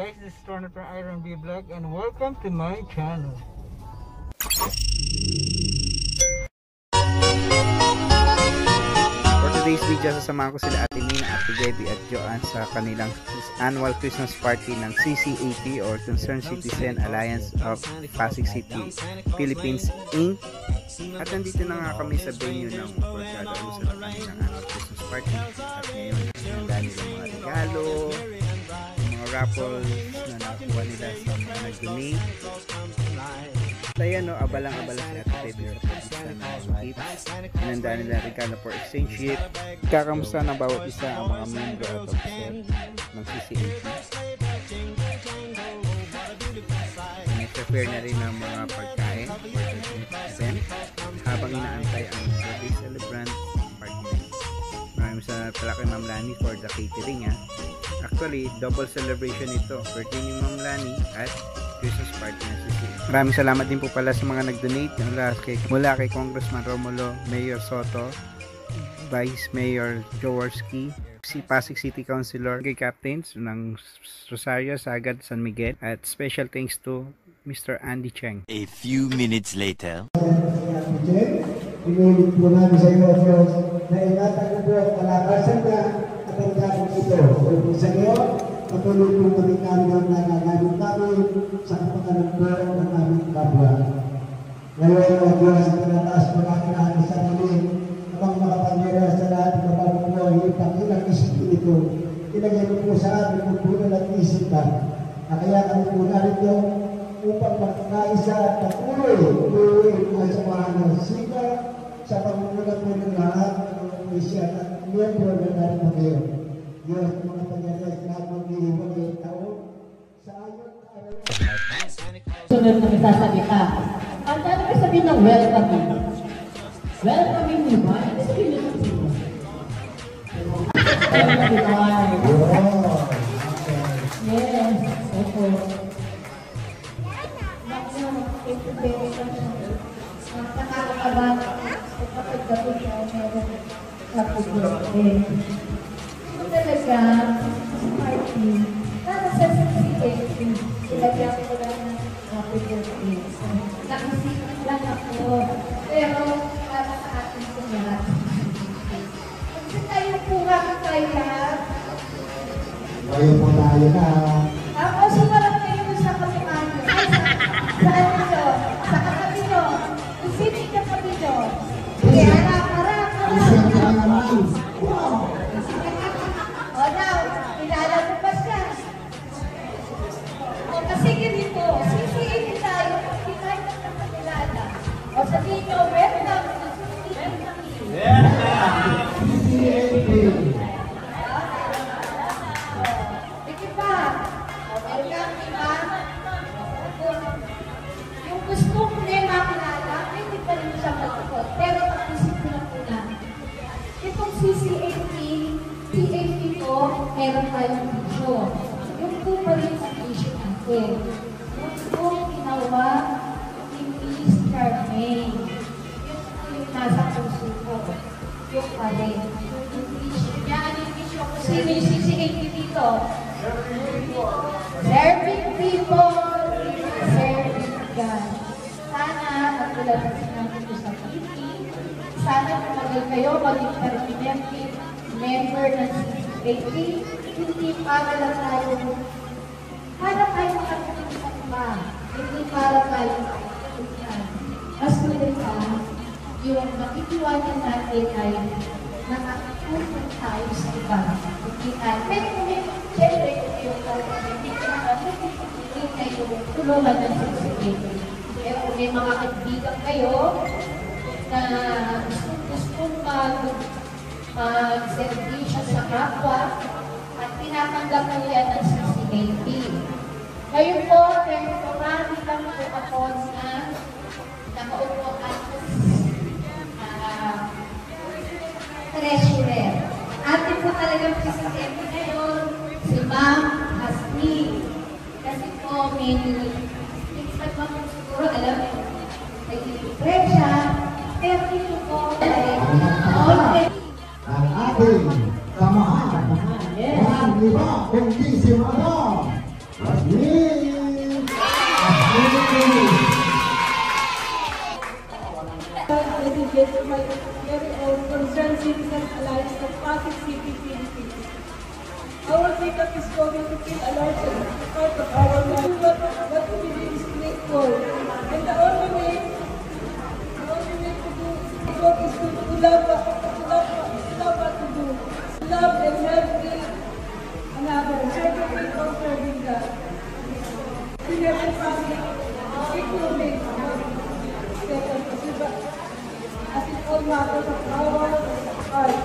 guys, this is Torno from Iron B Vlog and welcome to my channel. For today's video, sasamahan ko sila Ate Mina, Ate Debbie at Joanne sa kanilang annual Christmas party ng CCAP or Concerned Citizen Alliance of Pasig City, Philippines Inc. At nandito na nga kami sa venue ng pagkakaroon sa kanilang annual Christmas party. At ngayon, handa nilang mga regalo, mga raffles na nakuha nila sa mga nag-donate. Kaya no, abalang-abala si Ate Debbie sa pag-isa ng mga gifts. Hinanda nila regalo for exchange gift. Kakamusta ng bawat isa ang mga membro at officer ng CCAP. Nag-prepare na rin ng mga pagkain for the event habang inaantay ang birthday celebrant party. Maraming salamat pala kay Ma'am Lani for the catering ha. Actually, double celebration ito. Birthday ni Ma'am Lani at Christmas party na CCAP. Maraming salamat din po pala sa mga nag-donate mula kay Congressman Romulo, Mayor Soto, Vice Mayor Jaworski, si Pasig City Councilor, kay Captains ng Rosario, Sagad, San Miguel, at special thanks to Mr. Andy Cheng. A few minutes later. Inulit po namin sa iyo, Diyos, na ingatan ko po ang kalakasan na at ang gagawin ito. Kung sa iyo, patuloy po kami kami ang nagagamit namin sa kapakanan po ng aming kapwa. Ngayon, O Diyos, ang pinataas po namin ang sarili, amang makapangyarihan sa lahat ng mga po ang iyong Panginoong Espiritu. Ilagay mo po sa amin kung puno ng isipan. Na kaya kami po narito upang magkaisa at patuloy ang samahan ng sika sa pagmulat po ng lahat ng mga Christian at miyembro na narito kayo. Diyos, mga pangyarihan na mag-iwan ng tao sa ayon sunod na isasalita. Ang ano ba sabihin ng welcoming? Welcoming niyo ba? Ano sabihin niyo ng sino? Yes, opo. Nakakakabat at kapag-gapit na meron sa pag-gapit. Ito talaga, sa party, para sa CCAP, ilagyan ko lang ng happy birthday. Nakasikat lang ako, pero para sa atin po lahat. Kasi tayo po nga kaya. Ngayon po tayo na. Ako, sumarap kayo sa katiman. Sa ano nyo? Sa katabi nyo. Isipin ka katabi nyo. Sige, harap. Isipin ka naman. Wow! O now, kilala mo ba siya? O kasi ganito, CCAP tayo, hindi tayo nakakilala. O sabihin nyo, welcome to CCAP. CCAP. Sige pa. O welcome, diba? Yung gusto mo na yung makilala, hindi pa rin siya matakot. Pero pag-isip ko lang po na, itong CCAP, CAP po, meron tayong video. Yung po pa rin sa issue natin. Yung po ginawa ni Miss Carmen. Yung po yung nasa puso ko. Yung pa rin. Yung issue niya, ano yung issue ko? Sino yung CCAP dito? Serving people. Serving God. Sana, at tulad ng sinabi ko sa TV, sana tumagal kayo, maging permanente member ng CCAP, hindi para lang tayo makatulong sa iba, hindi para tayo makatulungan. Mas maganda, yung makitiwanan natin ay nakatulong tayo sa iba. Hindi tayo, pero siyempre, yung hindi kayo tulungan ng CCAP. Pero kung may mga kaibigan kayo na gustong mag-servisyo sa kapwa at tinatanggap na yan ng CCAP. Ngayon po, temporary lang po ako na nakaupo at treasurer. Atin po talagang CCAP ngayon, si Ma'am Hasni. Kasi po, may nag-expect mo siguro, alam mo, nag-prepare siya, pero ito po ay okay. Ang ating samahan. Walang iba kundi si Madam Delegate to my very own Concerned Citizens Alliance of Pasig City, Philippines. Our pickup is going to feel a large part of our life, what we believe is grateful. And the only way to do it is to love what to do. Love and help another, serving or serving God. We have to Pasig, including as in all matters of our heart.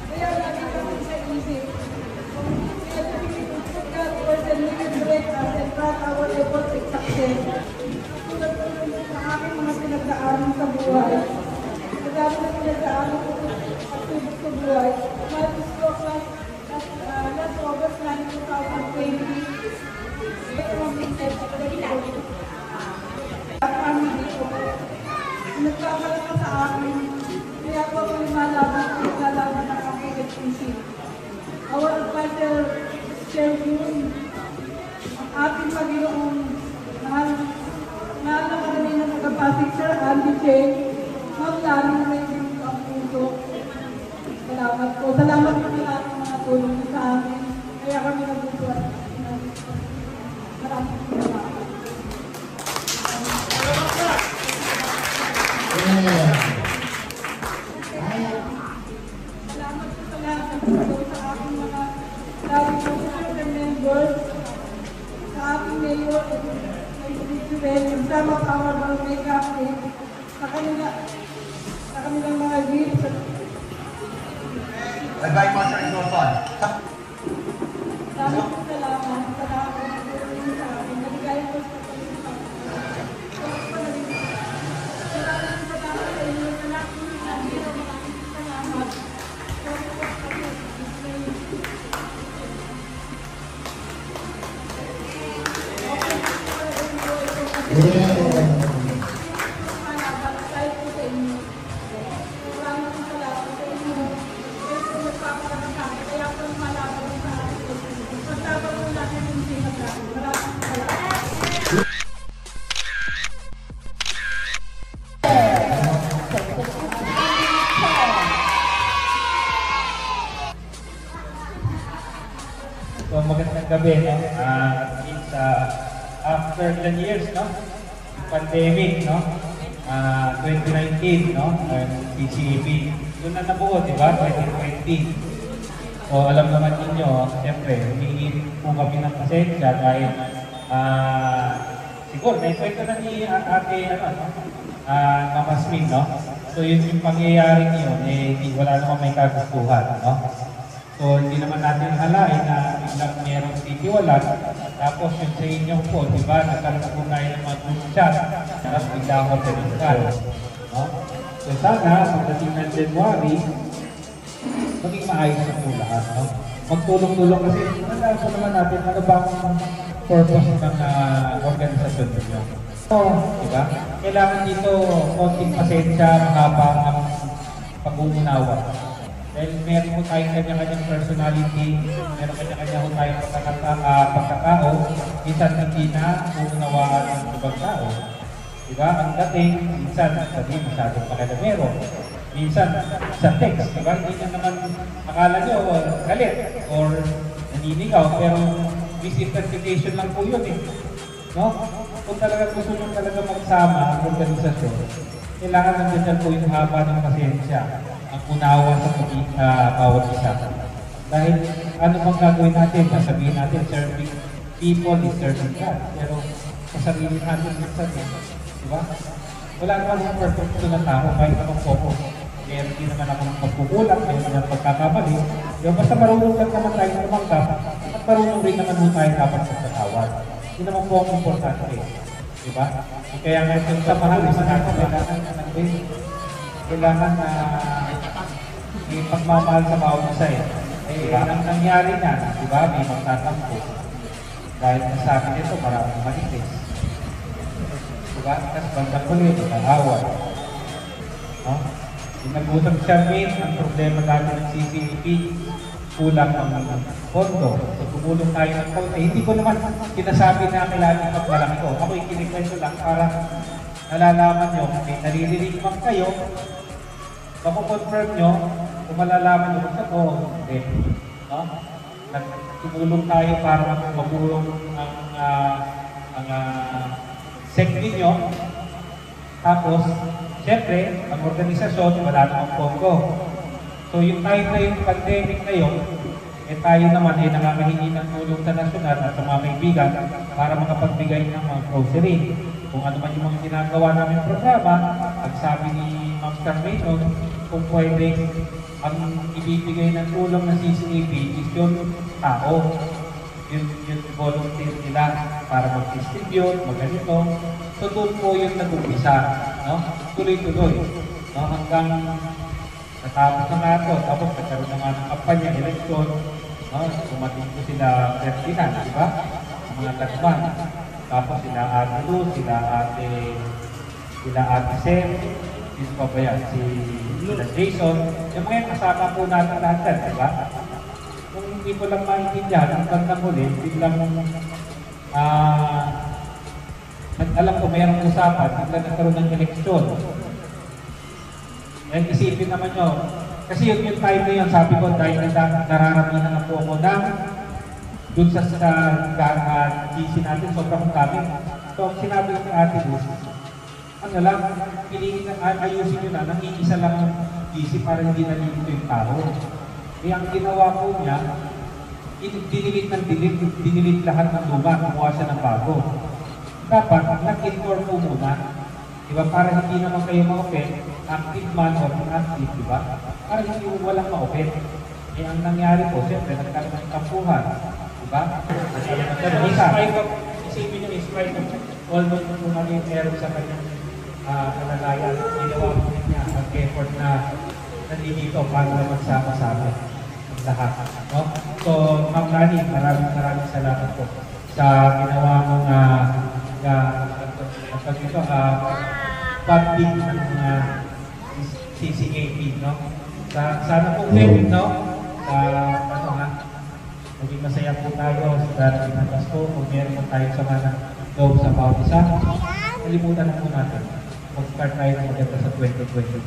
Kaya lagi kami sa isip. We have to be put God first and we will direct us and track our efforts and success. Tulad sa aking mga pinagdaanan sa buhay. Madami na pinagdaanan ko at sa buhay. Matis ko last August 9, 2020. Ito ang message ko dito. Family ko. Nagkakaroon ka sa akin, kaya po ako lumalaban at naglalaban ng aking HPC. Our advisor, Sir Yun, ang ating Panginoon, mahal na kami ng Pasig, Sir Andy J. Ma'am Lani, may dito ang puso. Salamat po. Salamat po sa lahat ng mga tulong sa amin. Kaya kami nagbubuhat. Maraming salamat. Salamat po sa lahat ng tulong sa aking mga lagi po sa members, sa aking mayor, kasama Power Balmega, sa kanilang mga gifts. Nag-buy mo sa microphone. Salamat po sa lahat ng tulong sa akin. Naligayan po sa So magandang gabi, no? At least after 10 years, no? Pandemic, no? 2019, no? PCEP. Doon na nabuo, di ba? 2020. So alam naman ninyo, siyempre, humihingi po kami ng pasensya dahil siguro, naikwento na ni ate, Mama Smith, no? So yung pangyayaring yun, wala naman may kagustuhan, no? So, hindi naman natin halain na biglang merong titiwalan. Tapos yung sa inyo po, di ba, nagkaroon po tayo ng mga group chat. Tapos bigla ako pinagkal. No? So, sana, pagdating ng January, maging maayos na po lahat. No? Magtulong-tulong kasi, nagkaroon po naman natin, ano ba ang purpose ng organisasyon ninyo? So, di ba? Kailangan dito konting pasensya, mahaba ang pag-uunawa. Dahil meron po tayong kanya-kanyang personality, meron kanya-kanya po tayong pagkakao, minsan hindi na unawaan ng ibang tao. Diba? Ang dating, minsan sabi masyadong pakalamero. Minsan sa text, diba? Hindi na naman akala nyo galit or naninigaw, pero misinterpretation lang po yun eh. No? Kung talaga gusto nyo talaga magsama ang organisasyon, kailangan nandiyan po yung haba ng pasensya, ang unawa sa bawat isa. Dahil ano bang gagawin natin? Sasabihin natin, serving people is serving God. Pero sa sarili natin minsan, diba? Wala naman yung perfecto na tao, kahit anong popo. Meron din naman akong magkukulang, meron naman pagkakamali. Diba? Basta marunong lang naman tayo tumanggap, at marunong rin naman po tayo dapat sa katawad. Yun naman po ang importante. Diba? Kaya nga ito sa marami sa natin, kailangan na may pagmamahal sa bawat isa eh. Diba? Ang nangyari na, diba? May magtatampo. Dahil sa akin ito, maraming manitis. Diba? Tapos bandang huli, mag-away. No? Yung nag-usap siya, ang problema natin ng CCEP, kulang ang pondo. So tumulong tayo ng konti. Hindi ko naman sinasabi na kailangan ipagmalaki ko. Ako yung kinikwento lang para nalalaman nyo kung may naririnig man kayo, makukonfirm nyo kung malalaman nyo kung ako, hindi. No? Tumulong tayo para magulong ang sect ninyo. Tapos, siyempre, ang organisasyon, wala namang pondo. So yung time na yung pandemic na yun, tayo naman nangangahingi ng tulong sa nasyonal at sa mga kaibigan para makapagbigay ng mga grocery. Kung ano man yung mga ginagawa namin programa, ang sabi ni Ma'am Carmelo, kung pwede ang ibibigay ng tulong ng CCAP is yung tao, yung volunteer nila para mag-distribute, mag-ganito. So doon po yung nag-umpisa, no? Tuloy-tuloy, no? Hanggang natapos na nga ito, tapos nagkaroon na nga ng kampanya, eleksyon, no? Kumating po sila Ferdinand, di ba? Ang mga tagman. Tapos sila Ate Luz, sila Ate Sem, sino pa ba yan? Sila Jason. Yung mga kasama po natin lahat, di ba? Kung hindi ko lang maintindihan, ang ganda mo rin, biglang alam ko mayroong usapan, biglang nagkaroon ng eleksyon. Eh, isipin naman nyo, kasi yung time na yun, sabi ko, dahil nararamihan na po ako ng dun sa GC natin, sobrang dami. So, ang sinabi ko kay Ate Luz, ano lang, ayusin nyo na, nangingisa lang ang GC para hindi nalilito yung tao. Kaya ang ginawa po niya, dinilit lahat ng luma, kumuha siya ng bago. Dapat, nag-inform po muna, diba, para hindi naman kayo ma-open, active man or inactive, diba? Para hindi walang ma-open. Eh, ang nangyari po, siyempre, nagkaroon ng tampuhan. Diba? Isipin nyo, in spite of almost kung ano yung meron sa kanyang kalagayan, ginawa po niya ang effort na nandito para magsama-sama ang lahat. No? So, Ma'am Lani, maraming salamat po sa ginawa mong funding ng CCAP, no? Sana po pwede, no? Maging masaya po tayo sa darating ng Pasko. Kung meron po tayo sama ng loob sa bawat isa, kalimutan na po natin. Mag-start tayo ng maganda sa 2022.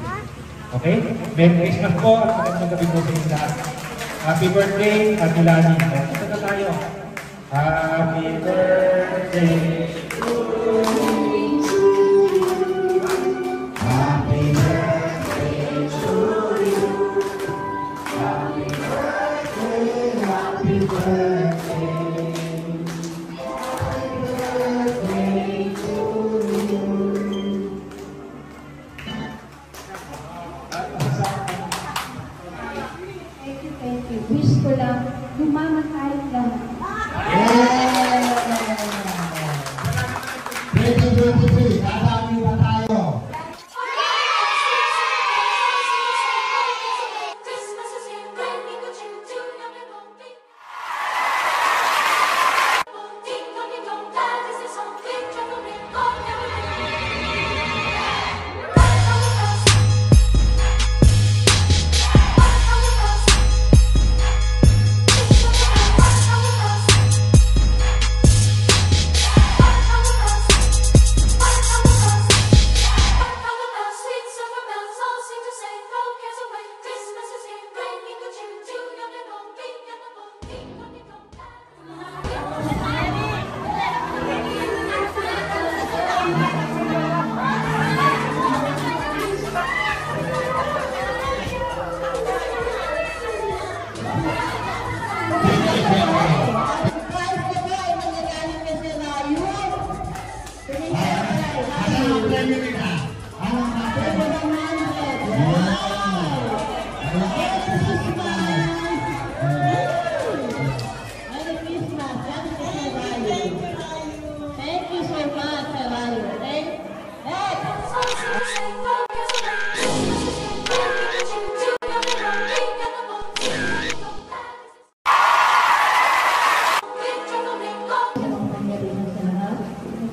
Okay? Merry Christmas po at magandang gabi po sa inyo lahat. Happy birthday, Ate Lani. Ito na tayo. Happy birthday to you. Happy birthday to you. Happy birthday, happy birthday. Wish ko lang, yumaman tayo lang. Dadami ba tayo?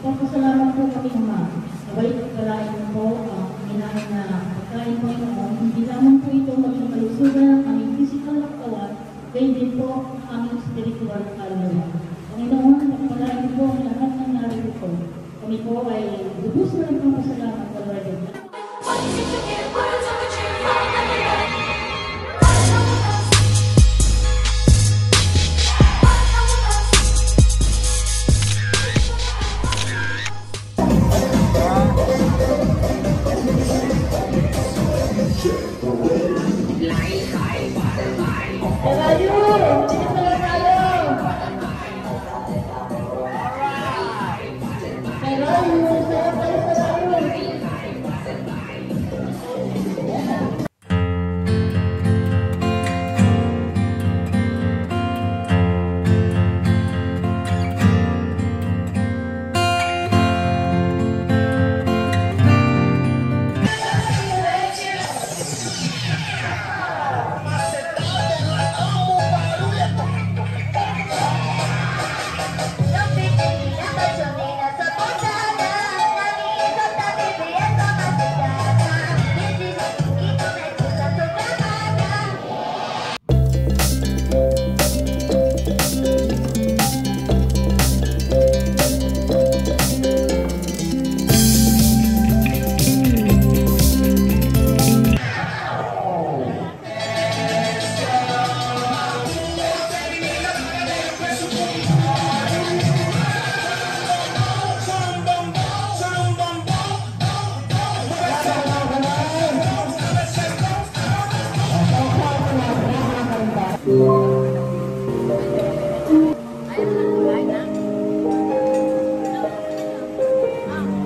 Nagpapasalamat po kami naman. Naway pagkalain mo po ang inahin na pagkain po noon. Hindi lamang po ito maging kalusugan ng aming physical na katawan, Kayo din po ang aming spiritual father. Panginoon, pagpalain po ang lahat ng narito. Kami po ay lubos na rin po pasalamat sa Lord.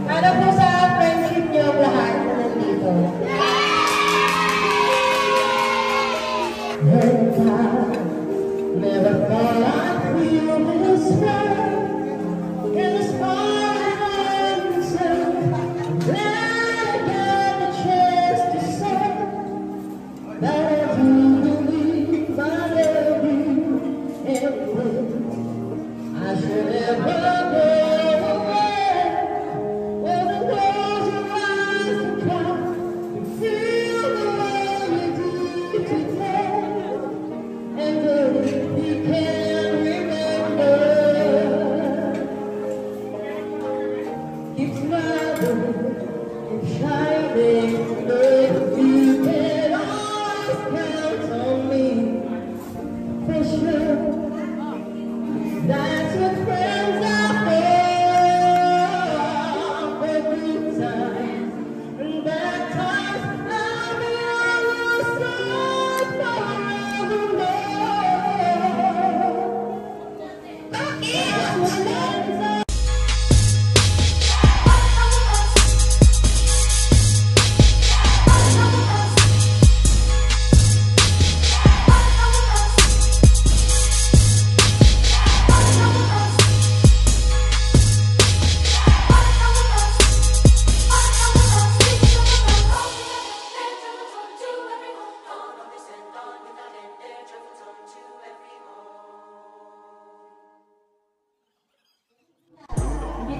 Para po sa friendship niyo lahat na nandito. Never thought I'd feel this way. In spite of myself, then I get the chance to say that I do believe I love you anyway. I should never go away. When the walls rise and come, you feel the way you do today. And though you can't remember, keep smiling, keep shining, but you can always count on me for sure. That's what friends are for good times and bad times. I'll be on your side forevermore.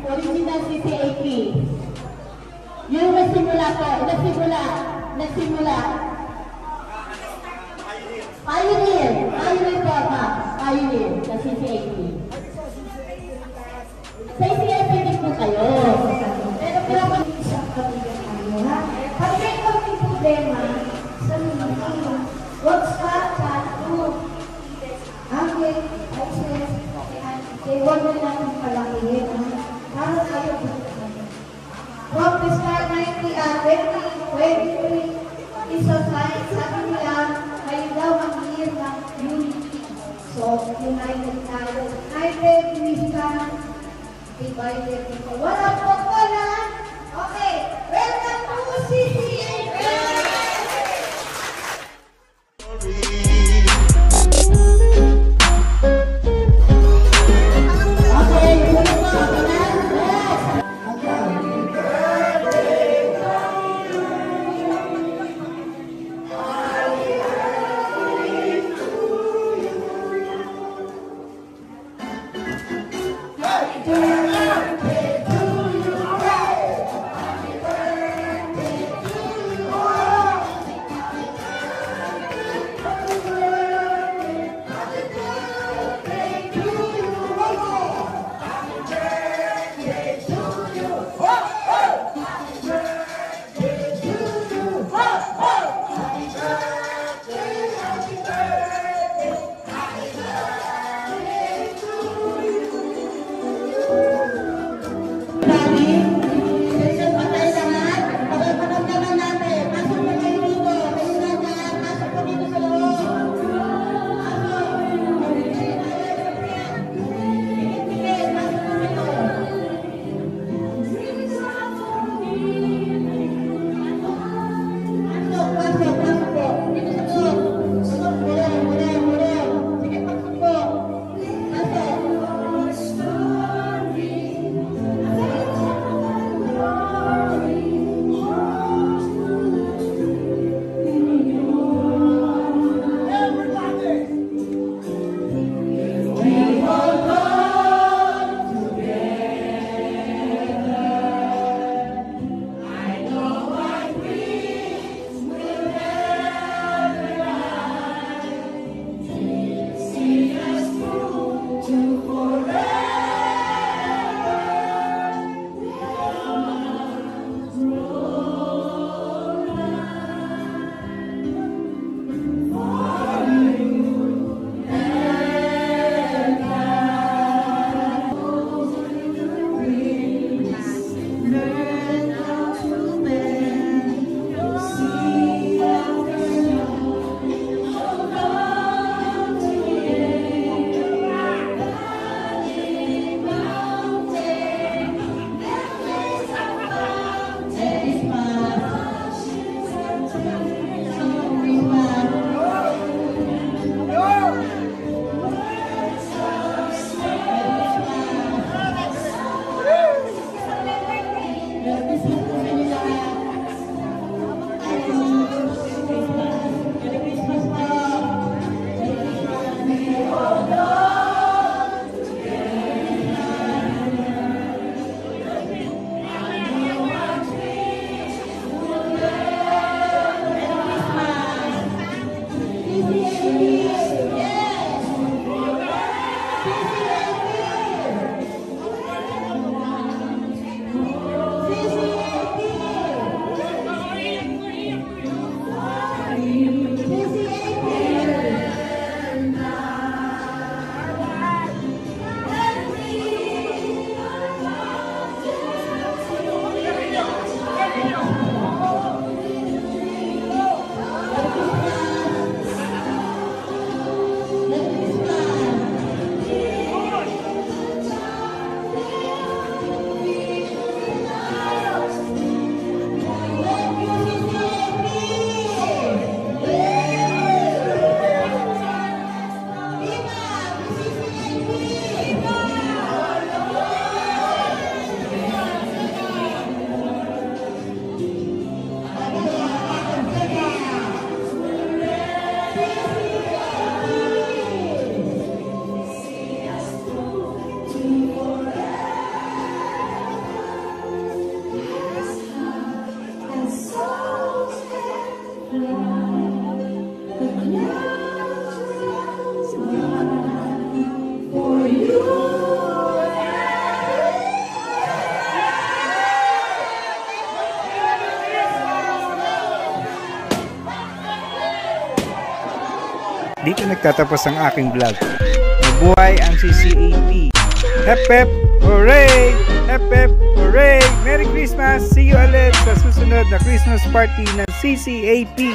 Original CCAP. Yung nagsimula po, nagsimula. Pioneer po ba? Pioneer sa CCAP. Sa CCAP din po kayo. Pero isang pamilya kayo, ha? Pag may konting problema sa mga wag sa tattoo. Angel, ISIS, huwag mo natin palakihin, ha? Para kayo from the start 2023 isasay, sabi nila, kayo daw ang year ng unity. So, united tayo. United, we stand, divided. Wala po, wala. Okay, welcome to CCAP! Dito nagtatapos ang aking vlog. Mabuhay ang CCAP! Hep hep! Hooray! Hep hep! Hooray! Merry Christmas! See you ulit sa susunod na Christmas party ng CCAP!